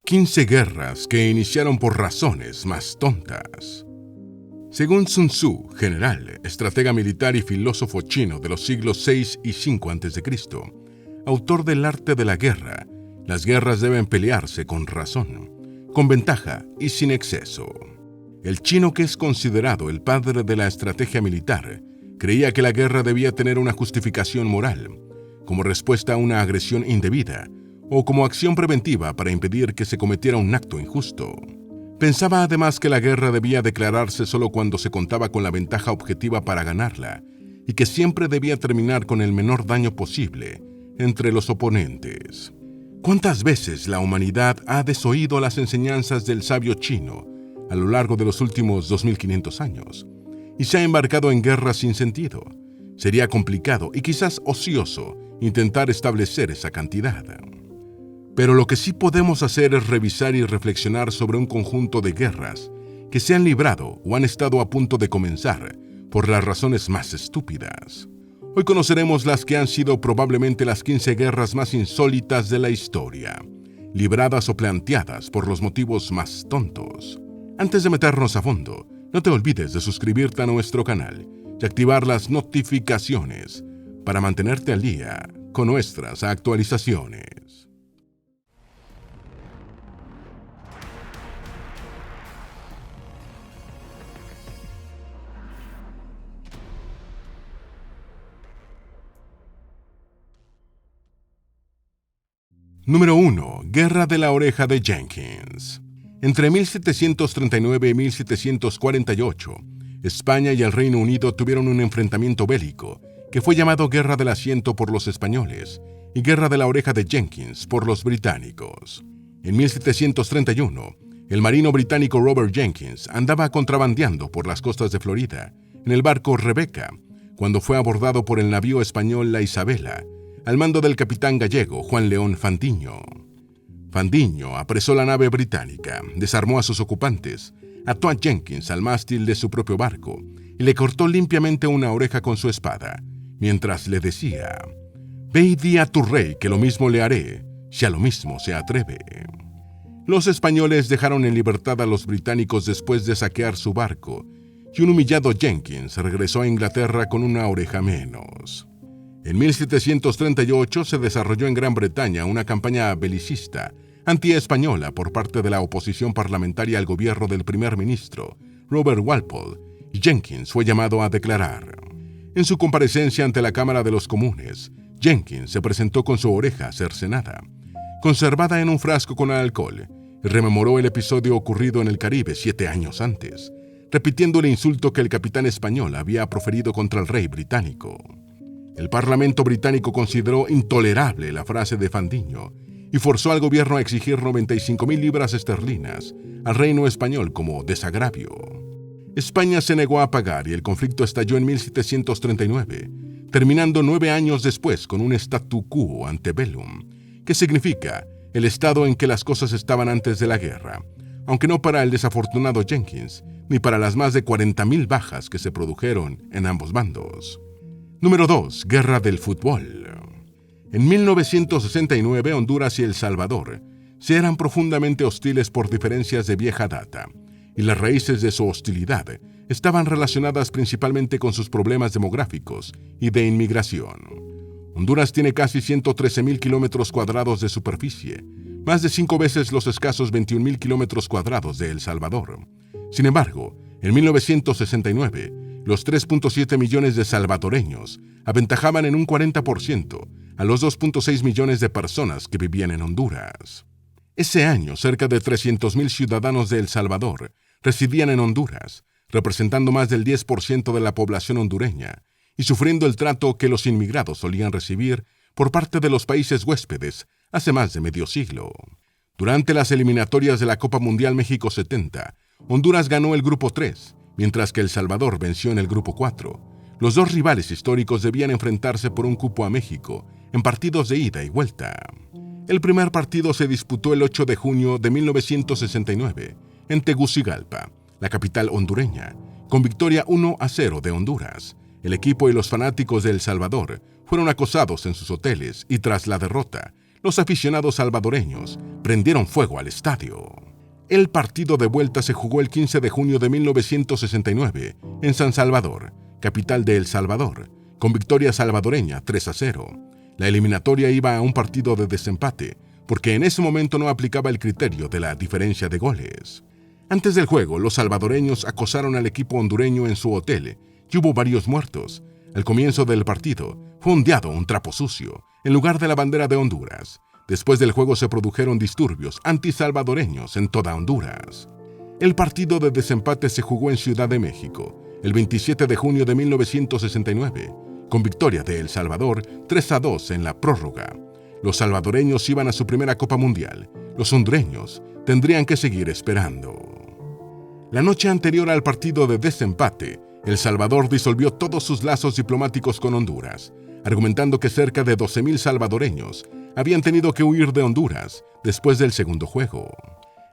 15 guerras que iniciaron por razones más tontas. Según Sun Tzu, general, estratega militar y filósofo chino de los siglos VI y V a.C., autor del arte de la guerra, las guerras deben pelearse con razón, con ventaja y sin exceso. El chino, que es considerado el padre de la estrategia militar, creía que la guerra debía tener una justificación moral, como respuesta a una agresión indebida, o como acción preventiva para impedir que se cometiera un acto injusto. Pensaba además que la guerra debía declararse solo cuando se contaba con la ventaja objetiva para ganarla, y que siempre debía terminar con el menor daño posible entre los oponentes. ¿Cuántas veces la humanidad ha desoído las enseñanzas del sabio chino a lo largo de los últimos 2500 años y se ha embarcado en guerras sin sentido? Sería complicado y quizás ocioso intentar establecer esa cantidad. Pero lo que sí podemos hacer es revisar y reflexionar sobre un conjunto de guerras que se han librado o han estado a punto de comenzar por las razones más estúpidas. Hoy conoceremos las que han sido probablemente las 15 guerras más insólitas de la historia, libradas o planteadas por los motivos más tontos. Antes de meternos a fondo, no te olvides de suscribirte a nuestro canal y activar las notificaciones para mantenerte al día con nuestras actualizaciones. Número 1. Guerra de la Oreja de Jenkins. Entre 1739 y 1748, España y el Reino Unido tuvieron un enfrentamiento bélico que fue llamado Guerra del Asiento por los españoles y Guerra de la Oreja de Jenkins por los británicos. En 1731, el marino británico Robert Jenkins andaba contrabandeando por las costas de Florida en el barco Rebecca, cuando fue abordado por el navío español La Isabela, al mando del capitán gallego Juan León Fandiño. Fandiño apresó la nave británica, desarmó a sus ocupantes, ató a Jenkins al mástil de su propio barco y le cortó limpiamente una oreja con su espada, mientras le decía: «Ve y di a tu rey que lo mismo le haré, si a lo mismo se atreve». Los españoles dejaron en libertad a los británicos después de saquear su barco, y un humillado Jenkins regresó a Inglaterra con una oreja menos. En 1738 se desarrolló en Gran Bretaña una campaña belicista anti-española por parte de la oposición parlamentaria al gobierno del primer ministro, Robert Walpole, y Jenkins fue llamado a declarar. En su comparecencia ante la Cámara de los Comunes, Jenkins se presentó con su oreja cercenada, conservada en un frasco con alcohol, y rememoró el episodio ocurrido en el Caribe 7 años antes, repitiendo el insulto que el capitán español había proferido contra el rey británico. El Parlamento británico consideró intolerable la frase de Fandiño y forzó al gobierno a exigir 95,000 libras esterlinas al reino español como desagravio. España se negó a pagar y el conflicto estalló en 1739, terminando 9 años después con un statu quo ante bellum, que significa el estado en que las cosas estaban antes de la guerra, aunque no para el desafortunado Jenkins, ni para las más de 40,000 bajas que se produjeron en ambos bandos. Número 2. Guerra del fútbol. En 1969, Honduras y El Salvador se eran profundamente hostiles por diferencias de vieja data, y las raíces de su hostilidad estaban relacionadas principalmente con sus problemas demográficos y de inmigración. Honduras tiene casi 113,000 kilómetros cuadrados de superficie, más de 5 veces los escasos 21,000 kilómetros cuadrados de El Salvador. Sin embargo, en 1969, los 3.7 millones de salvadoreños aventajaban en un 40% a los 2.6 millones de personas que vivían en Honduras. Ese año, cerca de 300,000 ciudadanos de El Salvador residían en Honduras, representando más del 10% de la población hondureña y sufriendo el trato que los inmigrados solían recibir por parte de los países huéspedes hace más de medio siglo. Durante las eliminatorias de la Copa Mundial México 70, Honduras ganó el Grupo 3, mientras que El Salvador venció en el Grupo 4. Los dos rivales históricos debían enfrentarse por un cupo a México en partidos de ida y vuelta. El primer partido se disputó el 8 de junio de 1969 en Tegucigalpa, la capital hondureña, con victoria 1-0 de Honduras. El equipo y los fanáticos de El Salvador fueron acosados en sus hoteles y tras la derrota, los aficionados salvadoreños prendieron fuego al estadio. El partido de vuelta se jugó el 15 de junio de 1969 en San Salvador, capital de El Salvador, con victoria salvadoreña 3-0. La eliminatoria iba a un partido de desempate, porque en ese momento no aplicaba el criterio de la diferencia de goles. Antes del juego, los salvadoreños acosaron al equipo hondureño en su hotel y hubo varios muertos. Al comienzo del partido, fue ondeado un trapo sucio, en lugar de la bandera de Honduras. Después del juego se produjeron disturbios antisalvadoreños en toda Honduras. El partido de desempate se jugó en Ciudad de México, el 27 de junio de 1969, con victoria de El Salvador 3-2 en la prórroga. Los salvadoreños iban a su primera Copa Mundial. Los hondureños tendrían que seguir esperando. La noche anterior al partido de desempate, El Salvador disolvió todos sus lazos diplomáticos con Honduras, argumentando que cerca de 12,000 salvadoreños habían tenido que huir de Honduras después del segundo juego.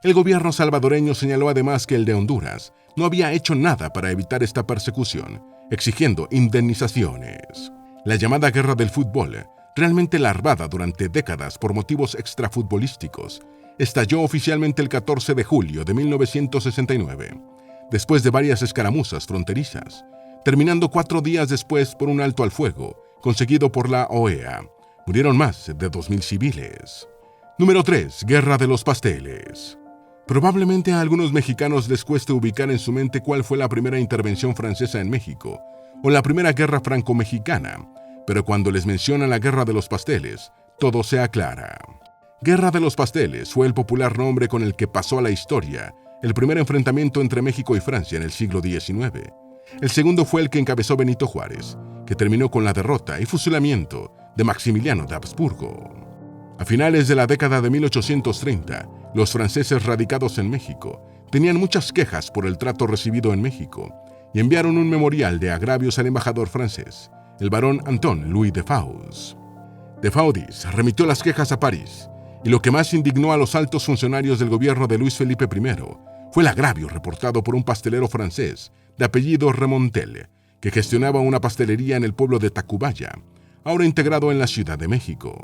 El gobierno salvadoreño señaló además que el de Honduras no había hecho nada para evitar esta persecución, exigiendo indemnizaciones. La llamada guerra del fútbol, realmente larvada durante décadas por motivos extrafutbolísticos, estalló oficialmente el 14 de julio de 1969, después de varias escaramuzas fronterizas, terminando 4 días después por un alto al fuego conseguido por la OEA. Murieron más de 2,000 civiles. Número 3. Guerra de los pasteles. Probablemente a algunos mexicanos les cueste ubicar en su mente cuál fue la primera intervención francesa en México o la primera guerra franco-mexicana, pero cuando les mencionan la Guerra de los Pasteles, todo se aclara. Guerra de los Pasteles fue el popular nombre con el que pasó a la historia el primer enfrentamiento entre México y Francia en el siglo XIX. El segundo fue el que encabezó Benito Juárez, que terminó con la derrota y fusilamiento de Maximiliano de Habsburgo. A finales de la década de 1830, los franceses radicados en México tenían muchas quejas por el trato recibido en México y enviaron un memorial de agravios al embajador francés, el barón Anton Louis de Faux. De Faudis remitió las quejas a París, y lo que más indignó a los altos funcionarios del gobierno de Luis Felipe I fue el agravio reportado por un pastelero francés de apellido Remontel, que gestionaba una pastelería en el pueblo de Tacubaya, ahora integrado en la Ciudad de México.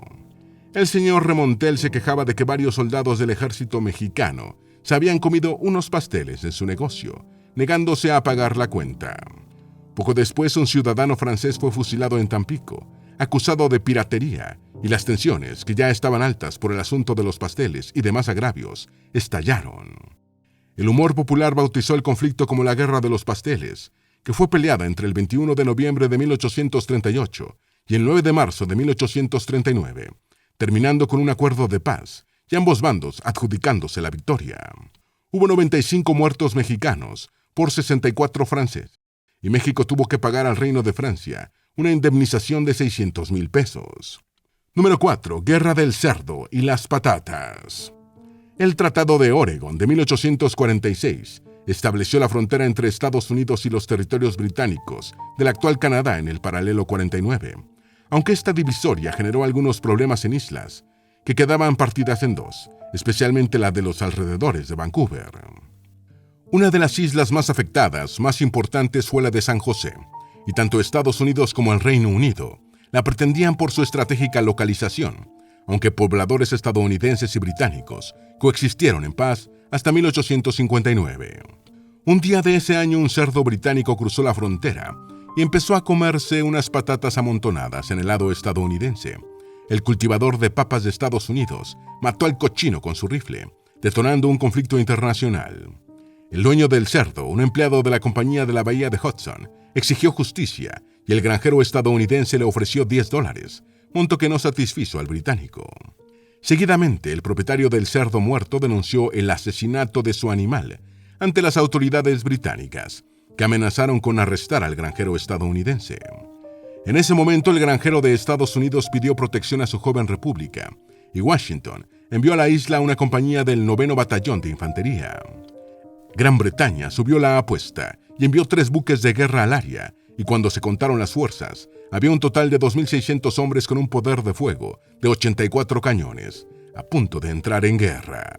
El señor Remontel se quejaba de que varios soldados del ejército mexicano se habían comido unos pasteles en su negocio, negándose a pagar la cuenta. Poco después, un ciudadano francés fue fusilado en Tampico, acusado de piratería, y las tensiones, que ya estaban altas por el asunto de los pasteles y demás agravios, estallaron. El humor popular bautizó el conflicto como la Guerra de los Pasteles, que fue peleada entre el 21 de noviembre de 1838 y el 9 de marzo de 1839, terminando con un acuerdo de paz y ambos bandos adjudicándose la victoria. Hubo 95 muertos mexicanos por 64 franceses, y México tuvo que pagar al Reino de Francia una indemnización de 600,000 pesos. Número 4. Guerra del cerdo y las patatas. El Tratado de Oregón de 1846 estableció la frontera entre Estados Unidos y los territorios británicos del actual Canadá en el paralelo 49, aunque esta divisoria generó algunos problemas en islas, que quedaban partidas en dos, especialmente la de los alrededores de Vancouver. Una de las islas más afectadas, más importantes, fue la de San José, y tanto Estados Unidos como el Reino Unido la pretendían por su estratégica localización, aunque pobladores estadounidenses y británicos coexistieron en paz hasta 1859. Un día de ese año, un cerdo británico cruzó la frontera y empezó a comerse unas patatas amontonadas en el lado estadounidense. El cultivador de papas de Estados Unidos mató al cochino con su rifle, detonando un conflicto internacional. El dueño del cerdo, un empleado de la compañía de la bahía de Hudson, exigió justicia y el granjero estadounidense le ofreció $10, monto que no satisfizo al británico. Seguidamente, el propietario del cerdo muerto denunció el asesinato de su animal ante las autoridades británicas, que amenazaron con arrestar al granjero estadounidense. En ese momento, el granjero de Estados Unidos pidió protección a su joven república, y Washington envió a la isla una compañía del 9º Batallón de Infantería. Gran Bretaña subió la apuesta y envió 3 buques de guerra al área, y cuando se contaron las fuerzas, había un total de 2,600 hombres con un poder de fuego de 84 cañones, a punto de entrar en guerra.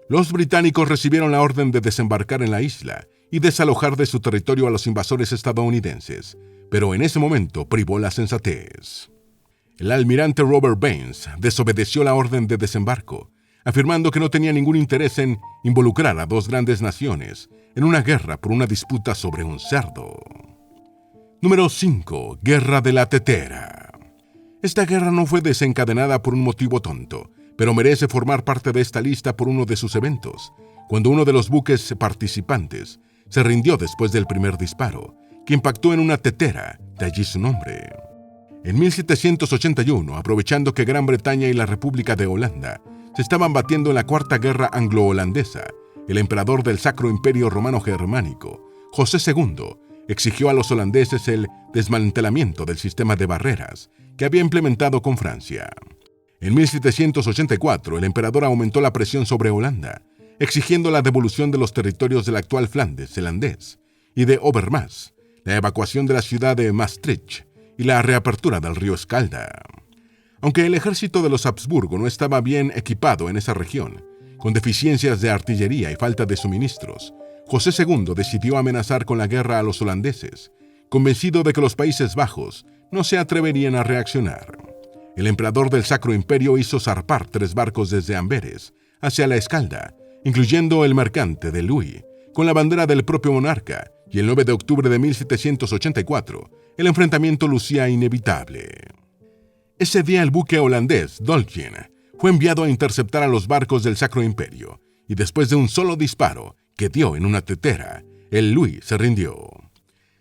Los británicos recibieron la orden de desembarcar en la isla y desalojar de su territorio a los invasores estadounidenses, pero en ese momento privó la sensatez. El almirante Robert Baines desobedeció la orden de desembarco, afirmando que no tenía ningún interés en involucrar a dos grandes naciones en una guerra por una disputa sobre un cerdo. Número 5. Guerra de la Tetera. Esta guerra no fue desencadenada por un motivo tonto, pero merece formar parte de esta lista por uno de sus eventos, cuando uno de los buques participantes se rindió después del primer disparo, que impactó en una tetera, de allí su nombre. En 1781, aprovechando que Gran Bretaña y la República de Holanda se estaban batiendo en la Cuarta Guerra Anglo-Holandesa, el emperador del Sacro Imperio Romano Germánico, José II, exigió a los holandeses el desmantelamiento del sistema de barreras que había implementado con Francia. En 1784, el emperador aumentó la presión sobre Holanda, exigiendo la devolución de los territorios del actual Flandes holandés y de Overmaas, la evacuación de la ciudad de Maastricht y la reapertura del río Escalda. Aunque el ejército de los Habsburgo no estaba bien equipado en esa región, con deficiencias de artillería y falta de suministros, José II decidió amenazar con la guerra a los holandeses, convencido de que los Países Bajos no se atreverían a reaccionar. El emperador del Sacro Imperio hizo zarpar 3 barcos desde Amberes hacia la Escalda, incluyendo el mercante de Louis, con la bandera del propio monarca, y el 9 de octubre de 1784, el enfrentamiento lucía inevitable. Ese día el buque holandés Dolphin fue enviado a interceptar a los barcos del Sacro Imperio, y después de un solo disparo, que dio en una tetera, el Louis se rindió.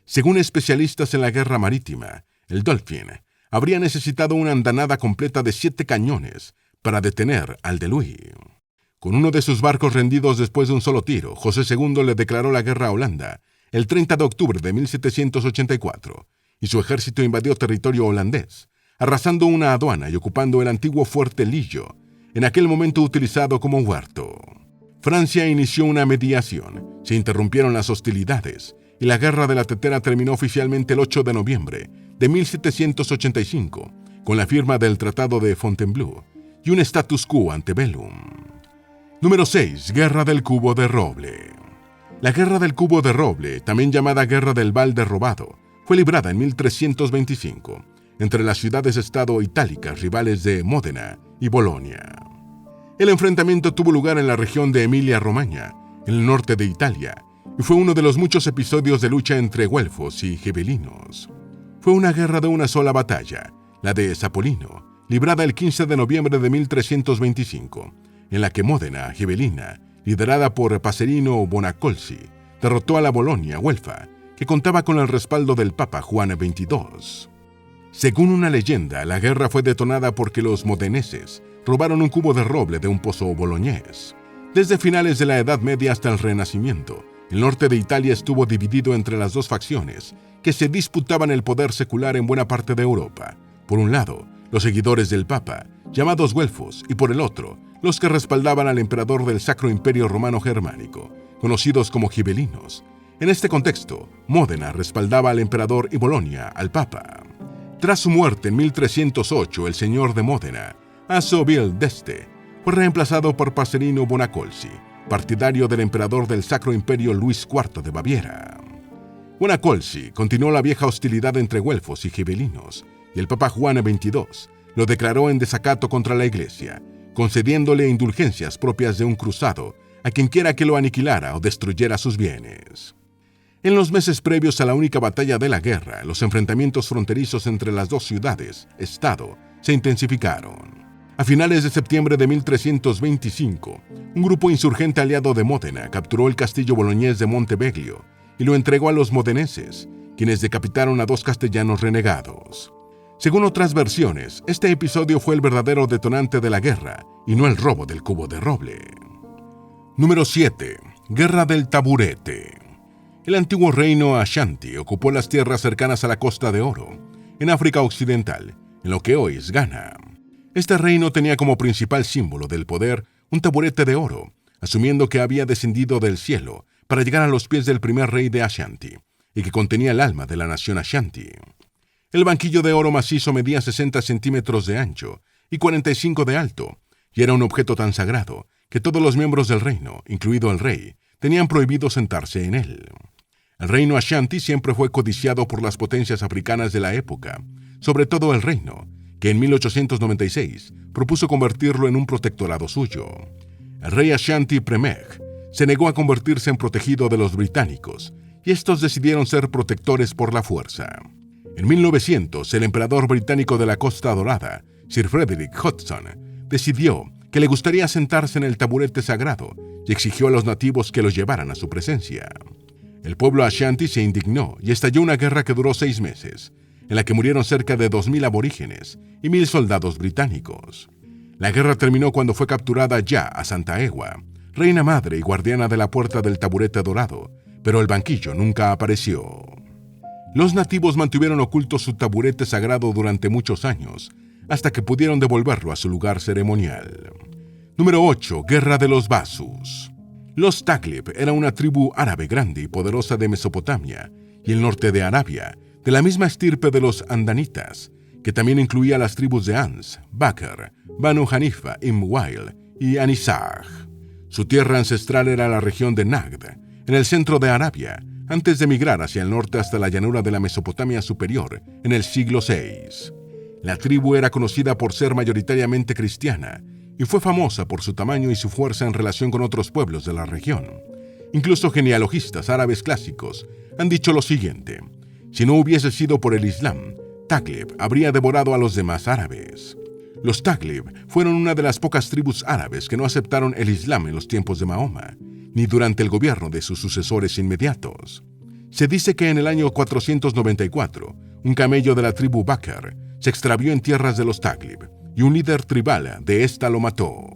Según especialistas en la guerra marítima, el Dolphin habría necesitado una andanada completa de 7 cañones para detener al de Louis. Con uno de sus barcos rendidos después de un solo tiro, José II le declaró la guerra a Holanda el 30 de octubre de 1784, y su ejército invadió territorio holandés, arrasando una aduana y ocupando el antiguo fuerte Lillo, en aquel momento utilizado como huerto. Francia inició una mediación, se interrumpieron las hostilidades, y la Guerra de la Tetera terminó oficialmente el 8 de noviembre de 1785, con la firma del Tratado de Fontainebleau y un status quo ante bellum. Número 6. Guerra del Cubo de Roble. La Guerra del Cubo de Roble, también llamada Guerra del Balde Robado, fue librada en 1325 entre las ciudades-estado itálicas rivales de Módena y Bolonia. El enfrentamiento tuvo lugar en la región de Emilia-Romagna, en el norte de Italia, y fue uno de los muchos episodios de lucha entre güelfos y gibelinos. Fue una guerra de una sola batalla, la de Sapolino, librada el 15 de noviembre de 1325, en la que Módena gibelina, liderada por Paserino Bonacolsi, derrotó a la Bolonia güelfa, que contaba con el respaldo del Papa Juan XXII. Según una leyenda, la guerra fue detonada porque los modeneses robaron un cubo de roble de un pozo boloñés. Desde finales de la Edad Media hasta el Renacimiento, el norte de Italia estuvo dividido entre las dos facciones que se disputaban el poder secular en buena parte de Europa. Por un lado, los seguidores del Papa, llamados güelfos, y por el otro, los que respaldaban al emperador del Sacro Imperio Romano Germánico, conocidos como gibelinos. En este contexto, Módena respaldaba al emperador y Bolonia al Papa. Tras su muerte en 1308, el señor de Módena, Assobil d'Este, fue reemplazado por Paserino Bonacolsi, partidario del emperador del Sacro Imperio Luis IV de Baviera. Bonacolsi continuó la vieja hostilidad entre güelfos y gibelinos, y el Papa Juan XXII lo declaró en desacato contra la Iglesia, concediéndole indulgencias propias de un cruzado a quien quiera que lo aniquilara o destruyera sus bienes. En los meses previos a la única batalla de la guerra, los enfrentamientos fronterizos entre las dos ciudades-estado se intensificaron. A finales de septiembre de 1325, un grupo insurgente aliado de Módena capturó el castillo boloñés de Monteveglio y lo entregó a los modeneses, quienes decapitaron a 2 castellanos renegados. Según otras versiones, este episodio fue el verdadero detonante de la guerra y no el robo del cubo de roble. Número 7. Guerra del Taburete. El antiguo reino Ashanti ocupó las tierras cercanas a la Costa de Oro, en África Occidental, en lo que hoy es Ghana. Este reino tenía como principal símbolo del poder un taburete de oro, asumiendo que había descendido del cielo para llegar a los pies del primer rey de Ashanti, y que contenía el alma de la nación Ashanti. El banquillo de oro macizo medía 60 centímetros de ancho y 45 de alto, y era un objeto tan sagrado que todos los miembros del reino, incluido el rey, tenían prohibido sentarse en él. El reino Ashanti siempre fue codiciado por las potencias africanas de la época, sobre todo el reino, que en 1896 propuso convertirlo en un protectorado suyo. El rey Ashanti Premeg se negó a convertirse en protegido de los británicos, y estos decidieron ser protectores por la fuerza. En 1900, el emperador británico de la Costa Dorada, Sir Frederick Hodgson, decidió que le gustaría sentarse en el taburete sagrado y exigió a los nativos que los llevaran a su presencia. El pueblo Ashanti se indignó y estalló una guerra que duró 6 meses, en la que murieron cerca de 2.000 aborígenes y 1.000 soldados británicos. La guerra terminó cuando fue capturada ya a Santa Ewa, reina madre y guardiana de la puerta del taburete dorado, pero el banquillo nunca apareció. Los nativos mantuvieron oculto su taburete sagrado durante muchos años, hasta que pudieron devolverlo a su lugar ceremonial. Número 8. Guerra de los Basus. Los Taglib eran una tribu árabe grande y poderosa de Mesopotamia y el norte de Arabia, de la misma estirpe de los andanitas, que también incluía las tribus de Ans, Bakr, Banu Hanifa, Imwail y Anisaj. Su tierra ancestral era la región de Nagd, en el centro de Arabia, antes de migrar hacia el norte hasta la llanura de la Mesopotamia superior en el siglo VI. La tribu era conocida por ser mayoritariamente cristiana y fue famosa por su tamaño y su fuerza en relación con otros pueblos de la región. Incluso genealogistas árabes clásicos han dicho lo siguiente: si no hubiese sido por el Islam, Taglib habría devorado a los demás árabes. Los Taglib fueron una de las pocas tribus árabes que no aceptaron el Islam en los tiempos de Mahoma, ni durante el gobierno de sus sucesores inmediatos. Se dice que en el año 494, un camello de la tribu Bakr se extravió en tierras de los Taglib, y un líder tribal de esta lo mató.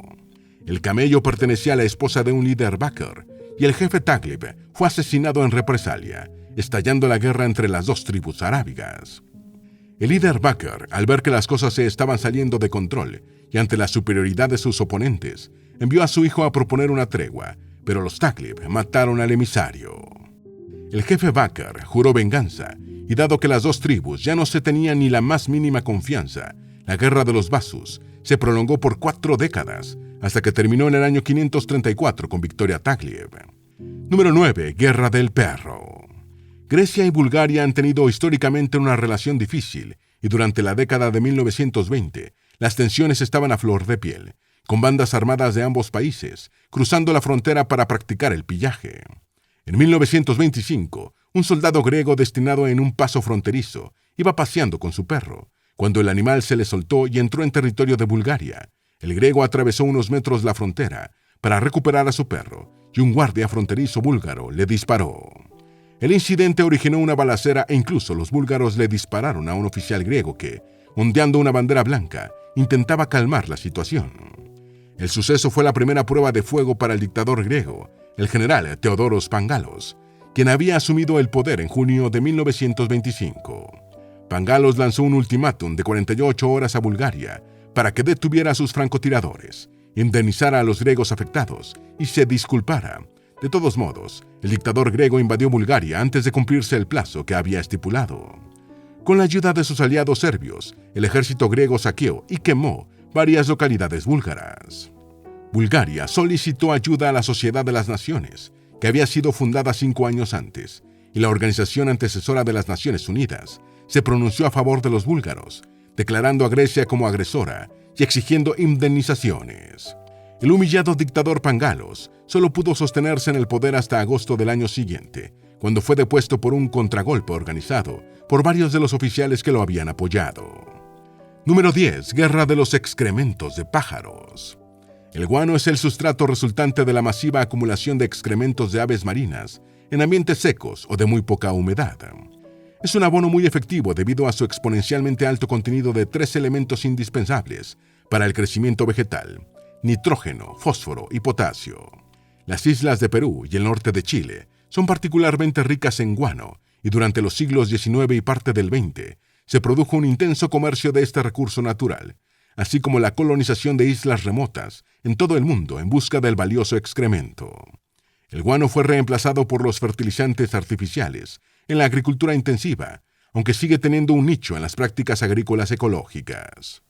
El camello pertenecía a la esposa de un líder Bakr, y el jefe Taglib fue asesinado en represalia, estallando la guerra entre las dos tribus arábigas. El líder Bakr, al ver que las cosas se estaban saliendo de control y ante la superioridad de sus oponentes, envió a su hijo a proponer una tregua, pero los Taglib mataron al emisario. El jefe Bakr juró venganza, y dado que las dos tribus ya no se tenían ni la más mínima confianza, la guerra de los Basus se prolongó por 4 décadas, hasta que terminó en el año 534 con victoria Taglib. Número 9. Guerra del Perro. Grecia y Bulgaria han tenido históricamente una relación difícil, y durante la década de 1920, las tensiones estaban a flor de piel, con bandas armadas de ambos países, cruzando la frontera para practicar el pillaje. En 1925, un soldado griego destinado en un paso fronterizo iba paseando con su perro, cuando el animal se le soltó y entró en territorio de Bulgaria. El griego atravesó unos metros la frontera para recuperar a su perro, y un guardia fronterizo búlgaro le disparó. El incidente originó una balacera e incluso los búlgaros le dispararon a un oficial griego que, ondeando una bandera blanca, intentaba calmar la situación. El suceso fue la primera prueba de fuego para el dictador griego, el general Theodoros Pangalos, quien había asumido el poder en junio de 1925. Pangalos lanzó un ultimátum de 48 horas a Bulgaria para que detuviera a sus francotiradores, indemnizara a los griegos afectados y se disculpara. De todos modos, el dictador griego invadió Bulgaria antes de cumplirse el plazo que había estipulado. Con la ayuda de sus aliados serbios, el ejército griego saqueó y quemó varias localidades búlgaras. Bulgaria solicitó ayuda a la Sociedad de las Naciones, que había sido fundada 5 años antes, y la organización antecesora de las Naciones Unidas se pronunció a favor de los búlgaros, declarando a Grecia como agresora y exigiendo indemnizaciones. El humillado dictador Pangalos solo pudo sostenerse en el poder hasta agosto del año siguiente, cuando fue depuesto por un contragolpe organizado por varios de los oficiales que lo habían apoyado. Número 10. Guerra de los excrementos de pájaros. El guano es el sustrato resultante de la masiva acumulación de excrementos de aves marinas en ambientes secos o de muy poca humedad. Es un abono muy efectivo debido a su exponencialmente alto contenido de 3 elementos indispensables para el crecimiento vegetal: nitrógeno, fósforo y potasio. Las islas de Perú y el norte de Chile son particularmente ricas en guano, y durante los siglos XIX y parte del XX se produjo un intenso comercio de este recurso natural, así como la colonización de islas remotas en todo el mundo en busca del valioso excremento. El guano fue reemplazado por los fertilizantes artificiales en la agricultura intensiva, aunque sigue teniendo un nicho en las prácticas agrícolas ecológicas.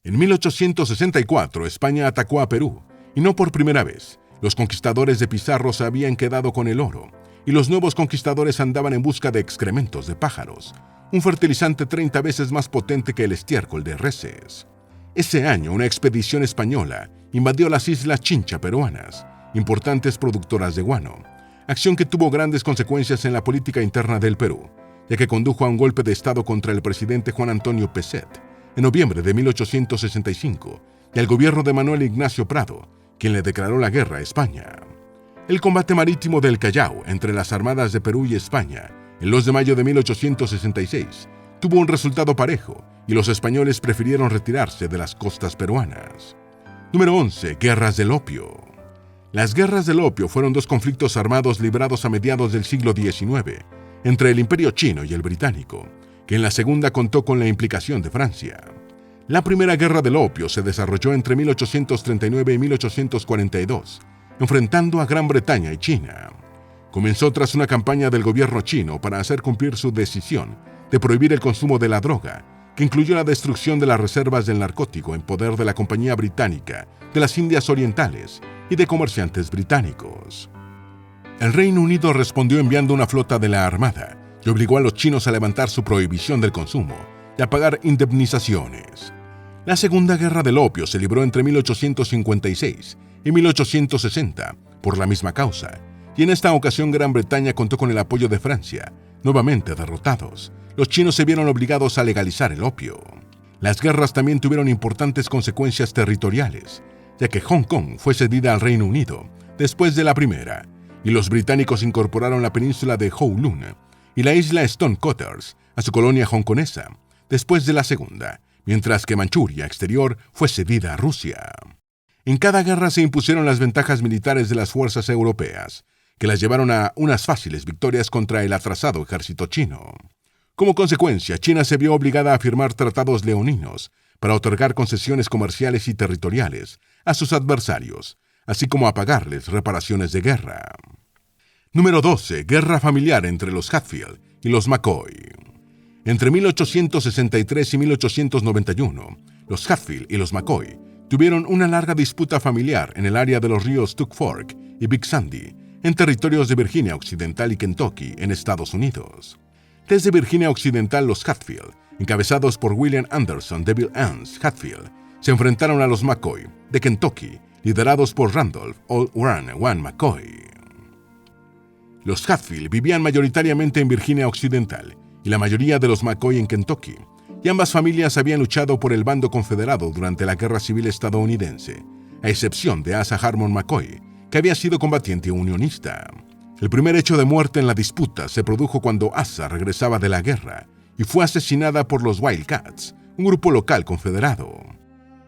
En 1864, España atacó a Perú, y no por primera vez. Los conquistadores de Pizarro se habían quedado con el oro, y los nuevos conquistadores andaban en busca de excrementos de pájaros, un fertilizante 30 veces más potente que el estiércol de reses. Ese año, una expedición española invadió las islas Chincha peruanas, importantes productoras de guano, acción que tuvo grandes consecuencias en la política interna del Perú, ya que condujo a un golpe de Estado contra el presidente Juan Antonio Pezet en noviembre de 1865 y al gobierno de Manuel Ignacio Prado, quien le declaró la guerra a España. El combate marítimo del Callao entre las armadas de Perú y España, el 2 de mayo de 1866, tuvo un resultado parejo y los españoles prefirieron retirarse de las costas peruanas. Número 11. Guerras del opio. Las guerras del opio fueron dos conflictos armados librados a mediados del siglo XIX entre el Imperio chino y el británico, que en la segunda contó con la implicación de Francia. La primera guerra del opio se desarrolló entre 1839 y 1842, enfrentando a Gran Bretaña y China. Comenzó tras una campaña del gobierno chino para hacer cumplir su decisión de prohibir el consumo de la droga, que incluyó la destrucción de las reservas del narcótico en poder de la Compañía Británica de las Indias Orientales y de comerciantes británicos. El Reino Unido respondió enviando una flota de la Armada y obligó a los chinos a levantar su prohibición del consumo y a pagar indemnizaciones. La Segunda Guerra del Opio se libró entre 1856 y 1860 por la misma causa, y en esta ocasión Gran Bretaña contó con el apoyo de Francia. Nuevamente derrotados, los chinos se vieron obligados a legalizar el opio. Las guerras también tuvieron importantes consecuencias territoriales, ya que Hong Kong fue cedida al Reino Unido después de la primera, y los británicos incorporaron la península de Kowloon y la isla Stone Cotters a su colonia hongkonesa después de la segunda, mientras que Manchuria exterior fue cedida a Rusia. En cada guerra se impusieron las ventajas militares de las fuerzas europeas, que las llevaron a unas fáciles victorias contra el atrasado ejército chino. Como consecuencia, China se vio obligada a firmar tratados leoninos para otorgar concesiones comerciales y territoriales a sus adversarios, así como a pagarles reparaciones de guerra. Número 12. Guerra familiar entre los Hatfield y los McCoy. Entre 1863 y 1891, los Hatfield y los McCoy tuvieron una larga disputa familiar en el área de los ríos Tug Fork y Big Sandy, en territorios de Virginia Occidental y Kentucky, en Estados Unidos. Desde Virginia Occidental, los Hatfield, encabezados por William Anderson Devil Anse Hatfield, se enfrentaron a los McCoy, de Kentucky, liderados por Randolph Old One McCoy. Los Hatfield vivían mayoritariamente en Virginia Occidental y la mayoría de los McCoy en Kentucky, y ambas familias habían luchado por el bando confederado durante la Guerra Civil estadounidense, a excepción de Asa Harmon McCoy, que había sido combatiente unionista. El primer hecho de muerte en la disputa se produjo cuando Asa regresaba de la guerra y fue asesinada por los Wildcats, un grupo local confederado.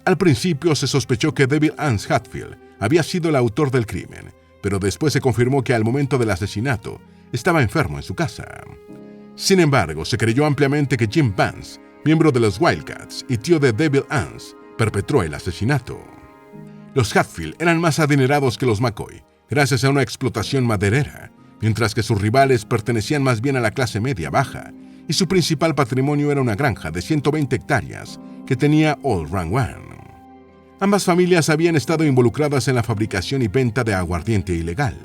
Al principio se sospechó que Devil Anse Hatfield había sido el autor del crimen, pero después se confirmó que al momento del asesinato estaba enfermo en su casa. Sin embargo, se creyó ampliamente que Jim Vance, miembro de los Wildcats y tío de Devil Anse, perpetró el asesinato. Los Hatfield eran más adinerados que los McCoy, gracias a una explotación maderera, mientras que sus rivales pertenecían más bien a la clase media baja, y su principal patrimonio era una granja de 120 hectáreas que tenía Old One. Ambas familias habían estado involucradas en la fabricación y venta de aguardiente ilegal.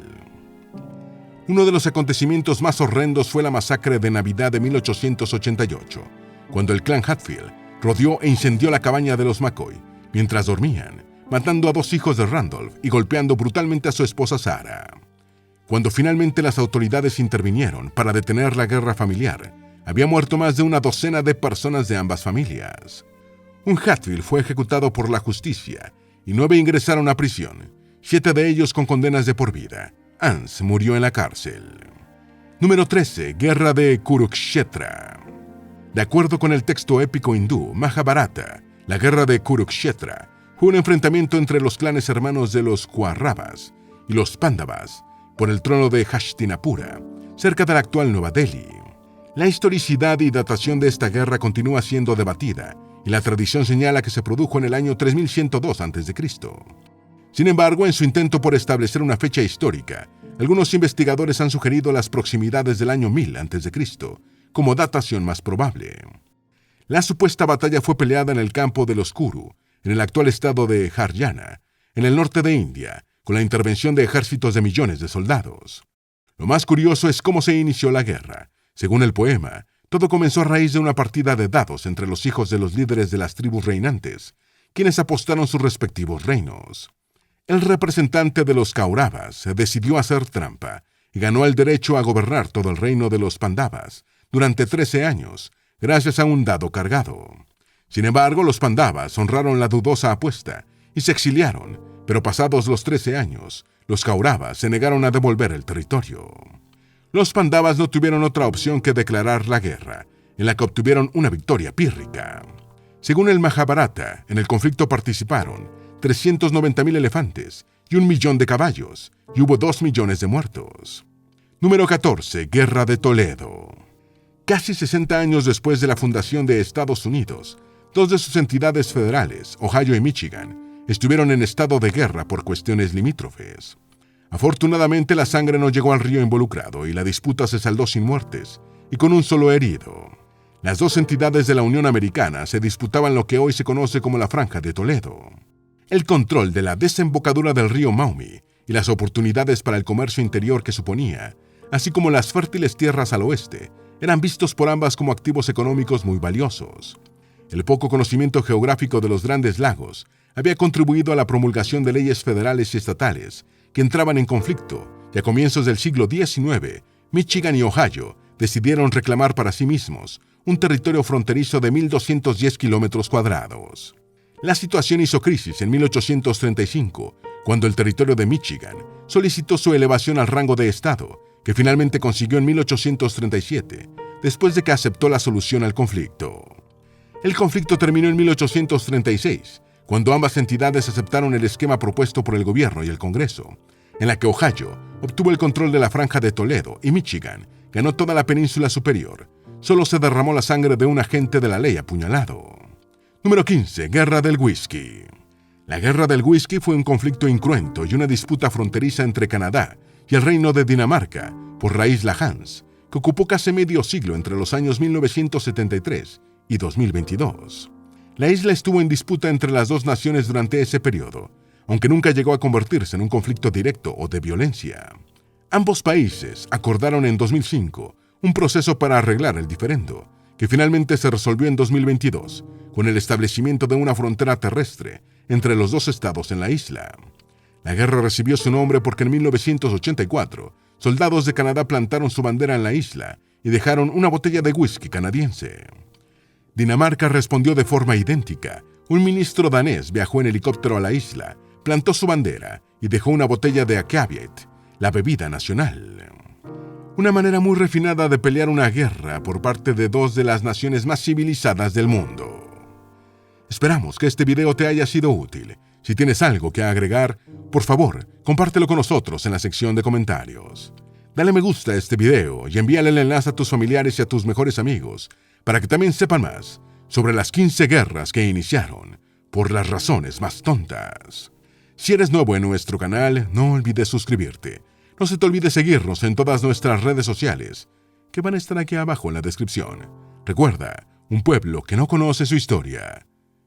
Uno de los acontecimientos más horrendos fue la masacre de Navidad de 1888, cuando el clan Hatfield rodeó e incendió la cabaña de los McCoy mientras dormían, matando a 2 hijos de Randolph y golpeando brutalmente a su esposa Sarah. Cuando finalmente las autoridades intervinieron para detener la guerra familiar, había muerto más de una docena de personas de ambas familias. Un Hatfield fue ejecutado por la justicia y 9 ingresaron a prisión, 7 de ellos con condenas de por vida. Anse murió en la cárcel. Número 13. Guerra de Kurukshetra. De acuerdo con el texto épico hindú Mahabharata, la guerra de Kurukshetra fue un enfrentamiento entre los clanes hermanos de los Kauravas y los Pándavas por el trono de Hastinapura, cerca de la actual Nueva Delhi. La historicidad y datación de esta guerra continúa siendo debatida, y la tradición señala que se produjo en el año 3102 a.C. Sin embargo, en su intento por establecer una fecha histórica, algunos investigadores han sugerido las proximidades del año 1000 a.C. como datación más probable. La supuesta batalla fue peleada en el campo de los Kuru, en el actual estado de Haryana, en el norte de India, con la intervención de ejércitos de millones de soldados. Lo más curioso es cómo se inició la guerra. Según el poema, Todo comenzó a raíz de una partida de dados entre los hijos de los líderes de las tribus reinantes, quienes apostaron sus respectivos reinos. El representante de los Kauravas decidió hacer trampa y ganó el derecho a gobernar todo el reino de los Pandavas durante 13 años, gracias a un dado cargado. Sin embargo, los Pandavas honraron la dudosa apuesta y se exiliaron, pero pasados los 13 años, los Kauravas se negaron a devolver el territorio. Los Pandavas no tuvieron otra opción que declarar la guerra, en la que obtuvieron una victoria pírrica. Según el Mahabharata, en el conflicto participaron 390.000 elefantes y 1 millón de caballos, y hubo 2 millones de muertos. Número 14. Guerra de Toledo. Casi 60 años después de la fundación de Estados Unidos, dos de sus entidades federales, Ohio y Michigan, estuvieron en estado de guerra por cuestiones limítrofes. Afortunadamente, la sangre no llegó al río involucrado y la disputa se saldó sin muertes y con un solo herido. Las dos entidades de la Unión Americana se disputaban lo que hoy se conoce como la Franja de Toledo. El control de la desembocadura del río Maumee y las oportunidades para el comercio interior que suponía, así como las fértiles tierras al oeste, eran vistos por ambas como activos económicos muy valiosos. El poco conocimiento geográfico de los Grandes Lagos había contribuido a la promulgación de leyes federales y estatales que entraban en conflicto, y a comienzos del siglo XIX, Michigan y Ohio decidieron reclamar para sí mismos un territorio fronterizo de 1.210 kilómetros cuadrados. La situación hizo crisis en 1835, cuando el territorio de Michigan solicitó su elevación al rango de estado, que finalmente consiguió en 1837, después de que aceptó la solución al conflicto. El conflicto terminó en 1836, cuando ambas entidades aceptaron el esquema propuesto por el gobierno y el Congreso, en la que Ohio obtuvo el control de la Franja de Toledo y Michigan ganó toda la península superior. Solo se derramó la sangre de un agente de la ley apuñalado. Número 15. Guerra del Whisky. La Guerra del Whisky fue un conflicto incruento y una disputa fronteriza entre Canadá y el Reino de Dinamarca por la isla Hans, que ocupó casi medio siglo entre los años 1973 y 2022. La isla estuvo en disputa entre las dos naciones durante ese periodo, aunque nunca llegó a convertirse en un conflicto directo o de violencia. Ambos países acordaron en 2005 un proceso para arreglar el diferendo, que finalmente se resolvió en 2022, con el establecimiento de una frontera terrestre entre los dos estados en la isla. La guerra recibió su nombre porque en 1984, soldados de Canadá plantaron su bandera en la isla y dejaron una botella de whisky canadiense. Dinamarca respondió de forma idéntica. Un ministro danés viajó en helicóptero a la isla, plantó su bandera y dejó una botella de Akeviet, la bebida nacional. Una manera muy refinada de pelear una guerra por parte de dos de las naciones más civilizadas del mundo. Esperamos que este video te haya sido útil. Si tienes algo que agregar, por favor, compártelo con nosotros en la sección de comentarios. Dale me gusta a este video y envíale el enlace a tus familiares y a tus mejores amigos para que también sepan más sobre las 15 guerras que iniciaron por las razones más tontas. Si eres nuevo en nuestro canal, no olvides suscribirte. No se te olvide seguirnos en todas nuestras redes sociales, que van a estar aquí abajo en la descripción. Recuerda, un pueblo que no conoce su historia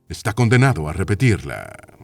está condenado a repetirla.